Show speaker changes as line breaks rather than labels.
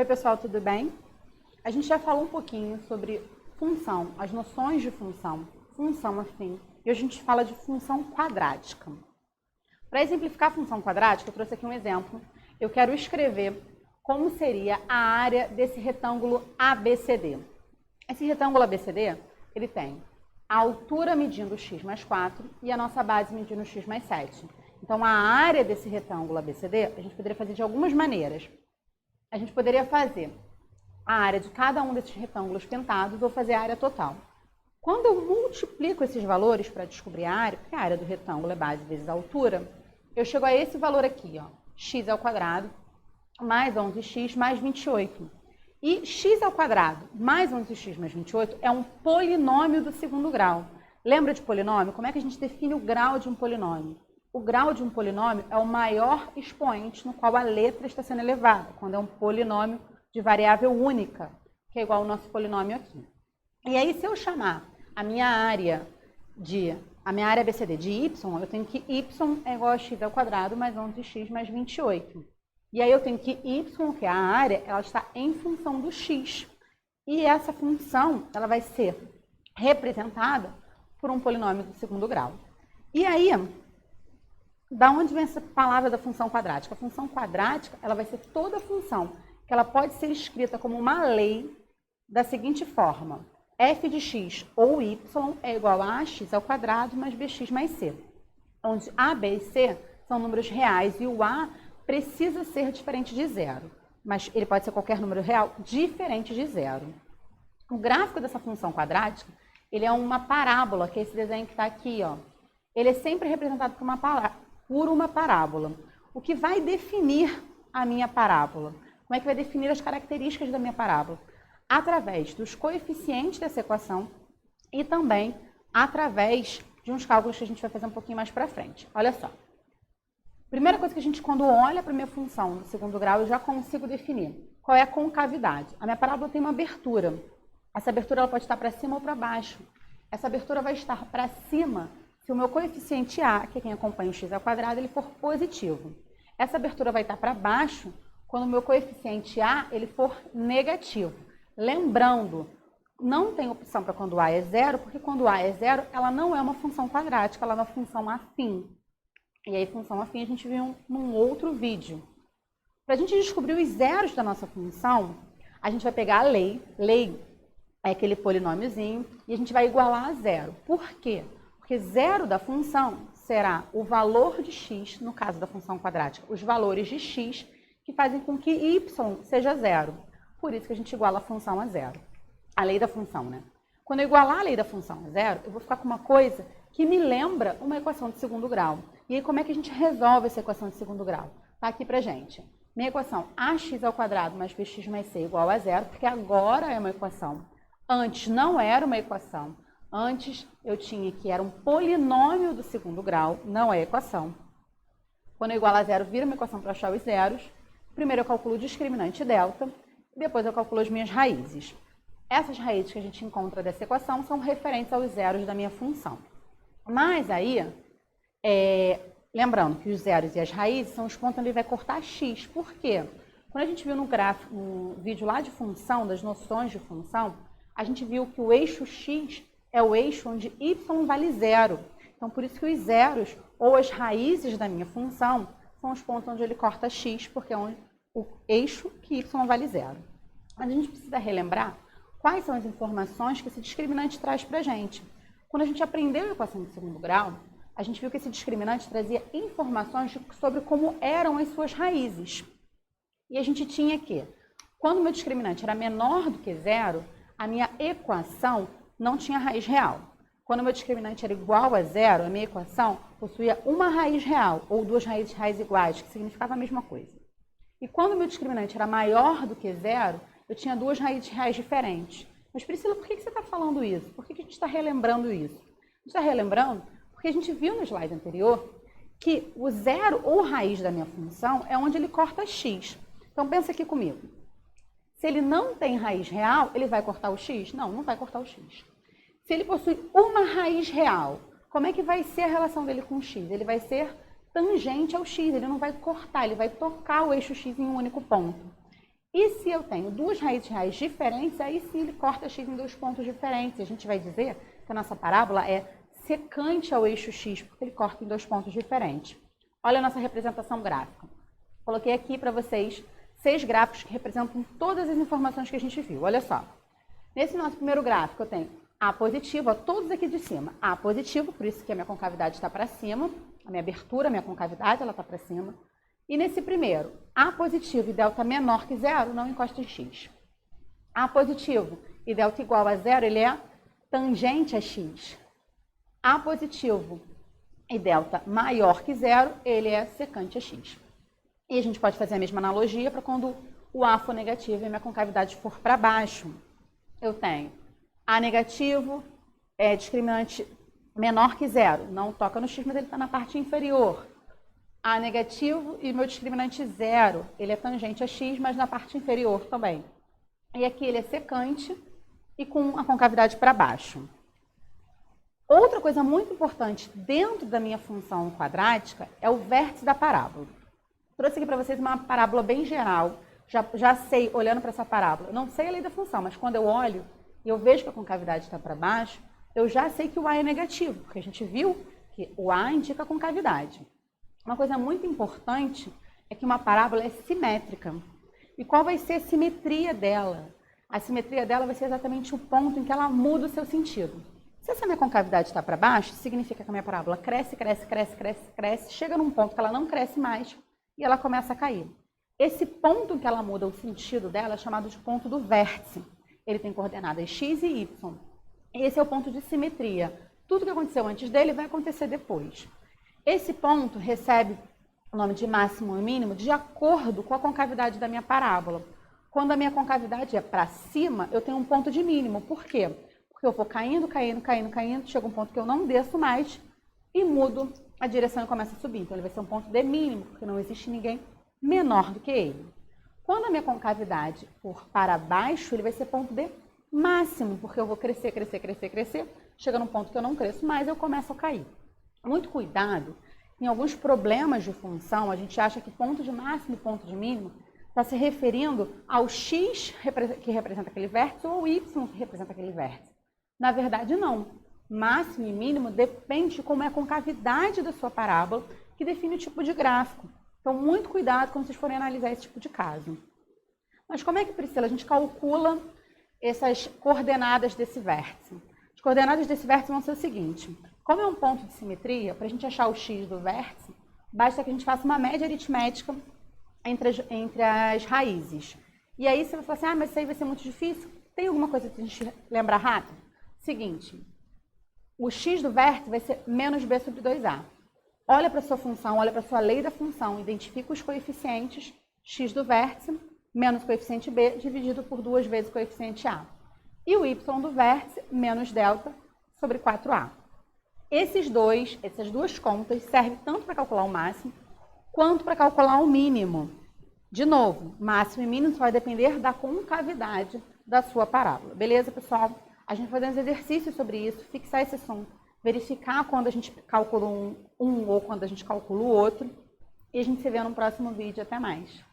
Oi pessoal, tudo bem? A gente já falou um pouquinho sobre função, as noções de função, função afim, e hoje a gente fala de função quadrática. Para exemplificar a função quadrática, eu trouxe aqui um exemplo. Eu quero escrever como seria a área desse retângulo ABCD. Esse retângulo ABCD, ele tem a altura medindo x mais 4 e a nossa base medindo x mais 7. Então, a área desse retângulo ABCD, a gente poderia fazer de algumas maneiras. A gente poderia fazer a área de cada um desses retângulos pintados ou fazer a área total. Quando eu multiplico esses valores para descobrir a área, porque a área do retângulo é base vezes a altura, eu chego a esse valor aqui, ó, x ao quadrado mais 11x mais 28. E x ao quadrado mais 11x mais 28 é um polinômio do segundo grau. Lembra de polinômio? Como é que a gente define o grau de um polinômio? O grau de um polinômio é o maior expoente no qual a letra está sendo elevada, quando é um polinômio de variável única, que é igual ao nosso polinômio aqui. E aí, se eu chamar a minha área ABCD de y, eu tenho que y é igual a x ao quadrado mais 11x mais 28. E aí eu tenho que y, que é a área, ela está em função do x. E essa função, ela vai ser representada por um polinômio do segundo grau. E aí, da onde vem essa palavra da função quadrática? A função quadrática, ela vai ser toda função que ela pode ser escrita como uma lei da seguinte forma: f de x ou y é igual a ax ao quadrado mais bx mais c, onde a, b e c são números reais e o a precisa ser diferente de zero, mas ele pode ser qualquer número real diferente de zero. O gráfico dessa função quadrática, ele é uma parábola, que é esse desenho que está aqui, ó. Ele é sempre representado por uma parábola. O que vai definir a minha parábola? Como é que vai definir as características da minha parábola? Através dos coeficientes dessa equação e também através de uns cálculos que a gente vai fazer um pouquinho mais para frente. Olha só. Primeira coisa que a gente, quando olha para a minha função do segundo grau, eu já consigo definir qual é a concavidade. A minha parábola tem uma abertura. Essa abertura ela pode estar para cima ou para baixo. Essa abertura vai estar para cima se o meu coeficiente A, que é quem acompanha o x ao quadrado, ele for positivo. Essa abertura vai estar para baixo quando o meu coeficiente A ele for negativo. Lembrando, não tem opção para quando A é zero, porque quando A é zero, ela não é uma função quadrática, ela é uma função afim. E aí, função afim, a gente viu num outro vídeo. Para a gente descobrir os zeros da nossa função, a gente vai pegar a lei é aquele polinômiozinho, e a gente vai igualar a zero. Por quê? Porque zero da função será o valor de x, no caso da função quadrática, os valores de x, que fazem com que y seja zero. Por isso que a gente iguala a função a zero. A lei da função, né? Quando eu igualar a lei da função a zero, eu vou ficar com uma coisa que me lembra uma equação de segundo grau. E aí, como é que a gente resolve essa equação de segundo grau? Tá aqui pra gente. Minha equação ax ao quadrado mais bx mais c igual a zero, porque agora é uma equação. Antes não era uma equação. Antes eu tinha que era um polinômio do segundo grau, não é equação. Quando eu igualo a zero, vira uma equação para achar os zeros. Primeiro eu calculo o discriminante delta, depois eu calculo as minhas raízes. Essas raízes que a gente encontra dessa equação são referentes aos zeros da minha função. Mas aí, lembrando que os zeros e as raízes são os pontos onde ele vai cortar x. Por quê? Quando a gente viu no gráfico, no vídeo lá de função, das noções de função, a gente viu que o eixo x é o eixo onde y vale zero. Então, por isso que os zeros ou as raízes da minha função são os pontos onde ele corta x, porque é onde o eixo que y vale zero. Mas a gente precisa relembrar quais são as informações que esse discriminante traz para a gente. Quando a gente aprendeu a equação de segundo grau, a gente viu que esse discriminante trazia informações sobre como eram as suas raízes. E a gente tinha que, quando o meu discriminante era menor do que zero, a minha equação não tinha raiz real. Quando o meu discriminante era igual a zero, a minha equação possuía uma raiz real, ou duas raízes iguais, que significava a mesma coisa. E quando o meu discriminante era maior do que zero, eu tinha duas raízes reais diferentes. Mas, Priscila, por que você está falando isso? Por que a gente está relembrando isso? A gente está relembrando porque a gente viu no slide anterior que o zero ou raiz da minha função é onde ele corta x. Então, pensa aqui comigo. Se ele não tem raiz real, ele vai cortar o x? Não, não vai cortar o x. Se ele possui uma raiz real, como é que vai ser a relação dele com o x? Ele vai ser tangente ao x, ele não vai cortar, ele vai tocar o eixo x em um único ponto. E se eu tenho duas raízes reais diferentes, aí sim ele corta x em 2 pontos diferentes. A gente vai dizer que a nossa parábola é secante ao eixo x, porque ele corta em 2 pontos diferentes. Olha a nossa representação gráfica. Coloquei aqui para vocês 6 gráficos que representam todas as informações que a gente viu. Olha só. Nesse nosso primeiro gráfico eu tenho A positivo, ó, todos aqui de cima. A positivo, por isso que a minha concavidade está para cima. A minha abertura, a minha concavidade, ela está para cima. E nesse primeiro, A positivo e delta menor que zero, não encosta em x. A positivo e delta igual a zero, ele é tangente a x. A positivo e delta maior que zero, ele é secante a x. E a gente pode fazer a mesma analogia para quando o A for negativo e a minha concavidade for para baixo. Eu tenho A negativo, discriminante menor que zero. Não toca no x, mas ele está na parte inferior. A negativo e meu discriminante zero. Ele é tangente a x, mas na parte inferior também. E aqui ele é secante e com a concavidade para baixo. Outra coisa muito importante dentro da minha função quadrática é o vértice da parábola. Trouxe aqui para vocês uma parábola bem geral. Já sei, olhando para essa parábola, não sei a lei da função, mas quando eu olho e eu vejo que a concavidade está para baixo, eu já sei que o A é negativo, porque a gente viu que o A indica a concavidade. Uma coisa muito importante é que uma parábola é simétrica. E qual vai ser a simetria dela? A simetria dela vai ser exatamente o ponto em que ela muda o seu sentido. Se essa minha concavidade está para baixo, significa que a minha parábola cresce, cresce, cresce, cresce, cresce, chega num ponto que ela não cresce mais e ela começa a cair. Esse ponto em que ela muda o sentido dela é chamado de ponto do vértice. Ele tem coordenadas x e y. Esse é o ponto de simetria. Tudo que aconteceu antes dele vai acontecer depois. Esse ponto recebe o nome de máximo e mínimo de acordo com a concavidade da minha parábola. Quando a minha concavidade é para cima, eu tenho um ponto de mínimo. Por quê? Porque eu vou caindo, caindo, caindo, caindo, chega um ponto que eu não desço mais e mudo a direção e começa a subir. Então, ele vai ser um ponto de mínimo, porque não existe ninguém menor do que ele. Quando a minha concavidade for para baixo, ele vai ser ponto de máximo, porque eu vou crescer, crescer, crescer, crescer. Chega num ponto que eu não cresço mais, eu começo a cair. Muito cuidado, em alguns problemas de função, a gente acha que ponto de máximo e ponto de mínimo está se referindo ao x que representa aquele vértice ou ao y que representa aquele vértice. Na verdade, não. Máximo e mínimo depende de como é a concavidade da sua parábola, que define o tipo de gráfico. Então, muito cuidado quando vocês forem analisar esse tipo de caso. Mas como é que, Priscila, a gente calcula essas coordenadas desse vértice? As coordenadas desse vértice vão ser o seguinte. Como é um ponto de simetria, para a gente achar o x do vértice, basta que a gente faça uma média aritmética entre as raízes. E aí, se você falar assim, mas isso aí vai ser muito difícil, tem alguma coisa que a gente lembrar rápido? Seguinte, o x do vértice vai ser menos b sobre 2a. Olha para a sua função, olha para a sua lei da função, identifica os coeficientes x do vértice menos o coeficiente b dividido por 2 vezes o coeficiente a. E o y do vértice menos delta sobre 4a. Essas duas contas servem tanto para calcular o máximo quanto para calcular o mínimo. De novo, máximo e mínimo só vai depender da concavidade da sua parábola. Beleza, pessoal? A gente vai fazer uns exercícios sobre isso, fixar esse assunto, verificar quando a gente calcula um ou quando a gente calcula o outro. E a gente se vê no próximo vídeo. Até mais.